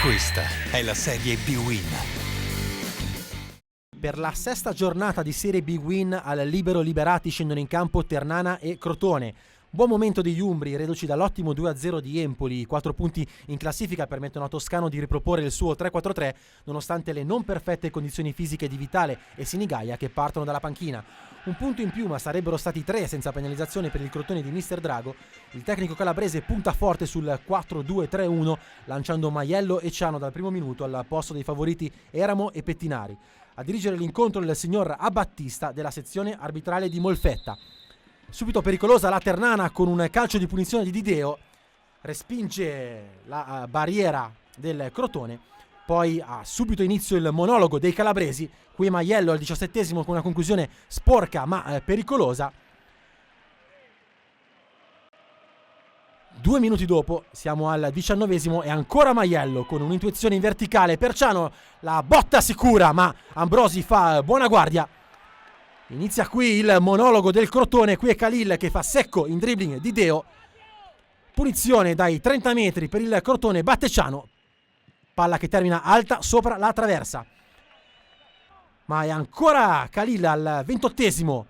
Questa è la Serie B-Win. Per la sesta giornata di Serie B-Win al Libero Liberati scendono in campo Ternana e Crotone. Buon momento degli umbri, reduci dall'ottimo 2-0 di Empoli. 4 punti in classifica permettono a Toscano di riproporre il suo 3-4-3 nonostante le non perfette condizioni fisiche di Vitale e Sinigalia che partono dalla panchina. Un punto in più, ma sarebbero stati 3 senza penalizzazione per il Crotone di Mister Drago. Il tecnico calabrese punta forte sul 4-2-3-1 lanciando Maiello e Ciano dal primo minuto al posto dei favoriti Eramo e Pettinari. A dirigere l'incontro il signor Abattista della sezione arbitrale di Molfetta. Subito pericolosa la Ternana con un calcio di punizione di Dideo, respinge la barriera del Crotone, poi ha subito inizio il monologo dei calabresi, qui Maiello al 17esimo con una conclusione sporca ma pericolosa. 2 minuti dopo siamo al 19esimo e ancora Maiello con un'intuizione in verticale per Ciano, la botta sicura ma Ambrosi fa buona guardia. Inizia qui il monologo del Crotone, qui è Khalil che fa secco in dribbling di Deo. Punizione dai 30 metri per il Crotone, batte Ciano. Palla che termina alta sopra la traversa. Ma è ancora Khalil al 28esimo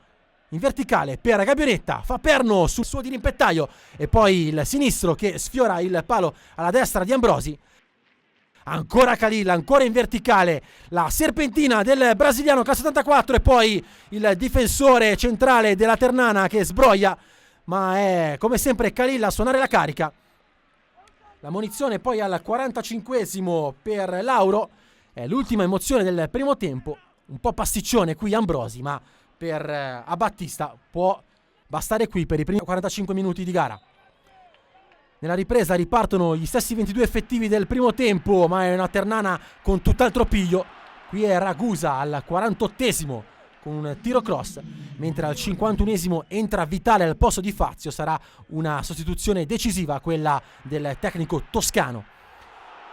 in verticale per Gabionetta, fa perno sul suo dirimpettaio e poi il sinistro che sfiora il palo alla destra di Ambrosi. Ancora Khalil, ancora in verticale, la serpentina del brasiliano classe 74 e poi il difensore centrale della Ternana che sbroglia, ma è come sempre Khalil a suonare la carica. La munizione poi al 45esimo per Lauro, è l'ultima emozione del primo tempo, un po' pasticcione qui Ambrosi, ma per Abattista può bastare qui per i primi 45 minuti di gara. Nella ripresa ripartono gli stessi 22 effettivi del primo tempo, ma è una Ternana con tutt'altro piglio. Qui è Ragusa al 48esimo con un tiro cross, mentre al 51esimo entra Vitale al posto di Fazio. Sarà una sostituzione decisiva quella del tecnico toscano.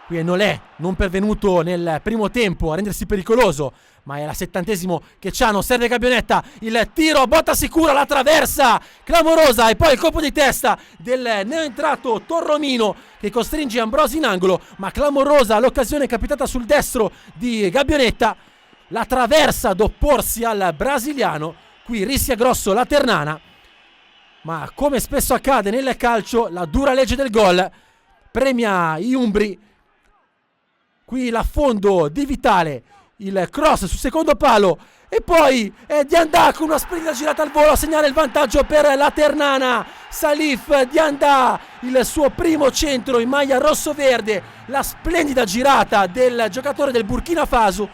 Qui è Nolè, non pervenuto nel primo tempo a rendersi pericoloso, ma è al 70esimo che Ciano serve Gabionetta, il tiro a botta sicura, la traversa clamorosa e poi il colpo di testa del neoentrato Torromino che costringe Ambrosi in angolo, ma clamorosa l'occasione capitata sul destro di Gabionetta, la traversa ad opporsi al brasiliano, qui rischia grosso la Ternana, ma come spesso accade nel calcio la dura legge del gol premia gli umbri. Qui l'affondo di Vitale, il cross sul secondo palo e poi è Diandà con una splendida girata al volo a segnare il vantaggio per la Ternana. Salif Diandà, il suo primo centro in maglia rosso-verde, la splendida girata del giocatore del Burkina Faso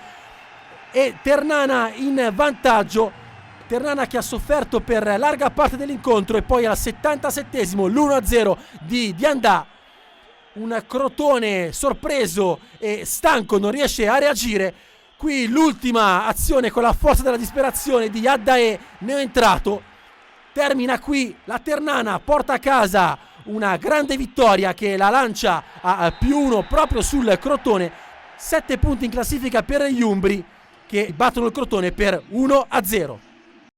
e Ternana in vantaggio. Ternana che ha sofferto per larga parte dell'incontro e poi al 77esimo l'1-0 di Diandà. Un Crotone sorpreso e stanco non riesce a reagire. Qui l'ultima azione con la forza della disperazione di Addae neoentrato. Termina qui, la Ternana porta a casa una grande vittoria che la lancia a +1 proprio sul Crotone. 7 punti in classifica per gli umbri che battono il Crotone per 1-0.